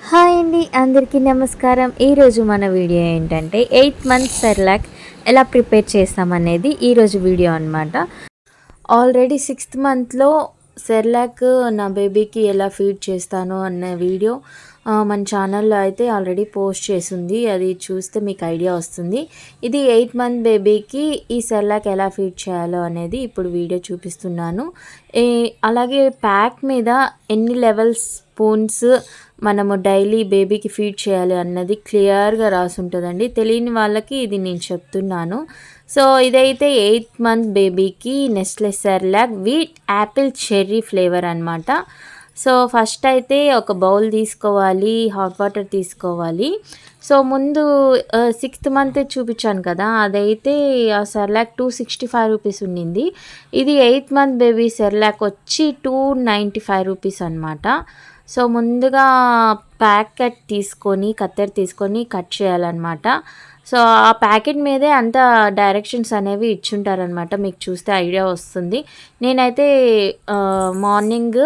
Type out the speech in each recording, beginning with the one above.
Hi అండి, అందరికీ నమస్కారం. ఈరోజు మన వీడియో ఏంటంటే 8 మంత్స్ సెర్లాక్ ఎలా ప్రిపేర్ చేస్తామనేది ఈరోజు వీడియో అనమాట. ఆల్రెడీ 6th మంత్లో సెర్లాక్ నా బేబీకి ఎలా ఫీడ్ చేస్తాను అన్న వీడియో మన ఛానల్లో అయితే ఆల్రెడీ పోస్ట్ చేసింది. అది చూస్తే మీకు ఐడియా వస్తుంది. ఇది 8 మంత్ బేబీకి ఈ సెర్లాక్ ఎలా ఫీడ్ చేయాలో అనేది ఇప్పుడు వీడియో చూపిస్తున్నాను. అలాగే ప్యాక్ మీద ఎన్ని లెవెల్స్ స్పూన్స్ మనము డైలీ బేబీకి ఫీడ్ చేయాలి అన్నది క్లియర్గా రాసి ఉంటుందండి. తెలియని వాళ్ళకి ఇది నేను చెప్తున్నాను. సో ఇదైతే 8 మంత్ బేబీకి Nestle Cerelac with Apple cherry flavour అనమాట. సో ఫస్ట్ అయితే ఒక బౌల్ తీసుకోవాలి, హాట్ వాటర్ తీసుకోవాలి. సో ముందు 6th మంత్ చూపించాను కదా, అదైతే ఆ సెర్లాక్ 265 రూపీస్ ఉండింది. ఇది 8th మంత్ బేబీ సెర్లాక్ వచ్చి 295 రూపీస్ అనమాట. సో ముందుగా ప్యాకెట్ తీసుకొని కత్తెర తీసుకొని కట్ చేయాలన్నమాట. సో ఆ ప్యాకెట్ మీదే అంత డైరెక్షన్స్ అనేవి ఇచ్చుంటారనమాట, మీకు చూస్తే ఐడియా వస్తుంది. నేనైతే మార్నింగ్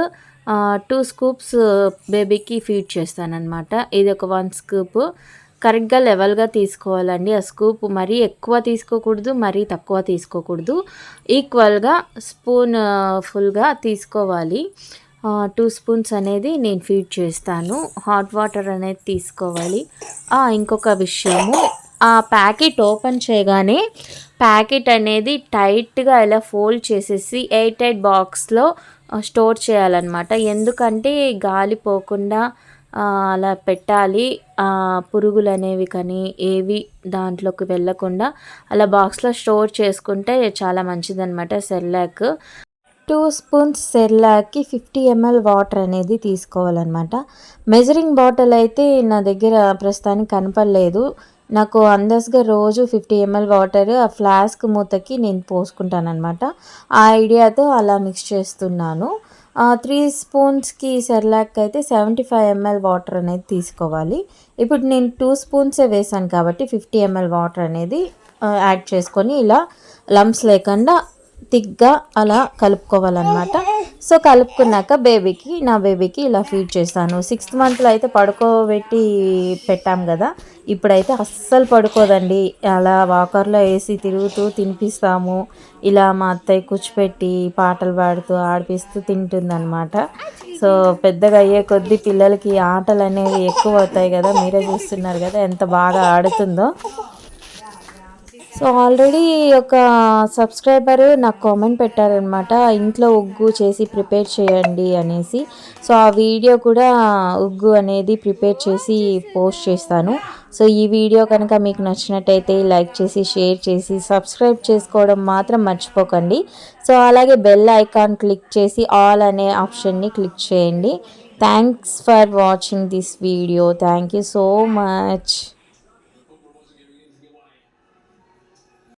2 స్కూప్స్ బేబీకి ఫీడ్ చేస్తానన్నమాట. ఇది ఒక 1 స్కూప్ కరెక్ట్గా లెవెల్గా తీసుకోవాలండి. ఆ స్కూప్ మరీ ఎక్కువ తీసుకోకూడదు, మరీ తక్కువ తీసుకోకూడదు, ఈక్వల్గా స్పూన్ ఫుల్గా తీసుకోవాలి. 2 స్పూన్స్ అనేది నేను ఫీడ్ చేస్తాను. హాట్ వాటర్ అనేది తీసుకోవాలి. ఇంకొక విషయము, ఆ ప్యాకెట్ ఓపెన్ చేయగానే ప్యాకెట్ అనేది టైట్గా ఇలా ఫోల్డ్ చేసేసి ఎయిర్ టైట్ బాక్స్లో స్టోర్ చేయాలన్నమాట. ఎందుకంటే గాలి పోకుండా అలా పెట్టాలి. పురుగులు అనేవి కానీ ఏవి దాంట్లోకి వెళ్ళకుండా అలా బాక్స్లో స్టోర్ చేసుకుంటే చాలా మంచిదన్నమాట సెర్లాక్. 2 స్పూన్స్ సెర్లాక్కి 50 ml వాటర్ అనేది తీసుకోవాలన్నమాట. మెజరింగ్ బాటిల్ అయితే నా దగ్గర ప్రస్తుతానికి కనపడలేదు. నాకు అందస్గా రోజు 50 ml వాటర్ ఆ ఫ్లాస్క్ మూతకి నేను పోసుకుంటానమాట. ఆ ఐడియాతో అలా మిక్స్ చేస్తున్నాను. 3 స్పూన్స్కి సెర్లాక్ అయితే 75 ml వాటర్ అనేది తీసుకోవాలి. ఇప్పుడు నేను 2 స్పూన్సే వేసాను కాబట్టి 50 ml వాటర్ అనేది యాడ్ చేసుకొని ఇలా లంప్స్ లేకుండా థిక్గా అలా కలుపుకోవాలన్నమాట. సో కలుపుకున్నాక నా బేబీకి ఇలా ఫీడ్ చేస్తాను. 6th మంత్లో అయితే పడుకోబెట్టి పెట్టాం కదా, ఇప్పుడైతే అస్సలు పడుకోదండి. అలా వాకర్లో వేసి తిరుగుతూ తినిపిస్తాము. ఇలా మా అత్తయ్య కూర్చోపెట్టి పాటలు పాడుతూ ఆడిపిస్తూ తింటుందన్నమాట. సో పెద్దగా అయ్యే కొద్దీ పిల్లలకి ఆటలు అనేవి ఎక్కువ అవుతాయి కదా, మీరే చూస్తున్నారు కదా ఎంత బాగా ఆడుతుందో. సో ఆల్రెడీ ఒక సబ్స్క్రైబర్ నాకు కామెంట్ పెట్టారనమాట, ఇంట్లో ఉగ్గు చేసి ప్రిపేర్ చేయండి అనేసి. సో ఆ వీడియో కూడా ఉగ్గు అనేది ప్రిపేర్ చేసి పోస్ట్ చేస్తాను. సో ఈ వీడియో కనుక మీకు నచ్చినట్టయితే లైక్ చేసి షేర్ చేసి సబ్స్క్రైబ్ చేసుకోవడం మాత్రం మర్చిపోకండి. సో అలాగే బెల్ ఐకాన్ క్లిక్ చేసి ఆల్ అనే ఆప్షన్ని క్లిక్ చేయండి. Thanks for watching this video. Thank you so much.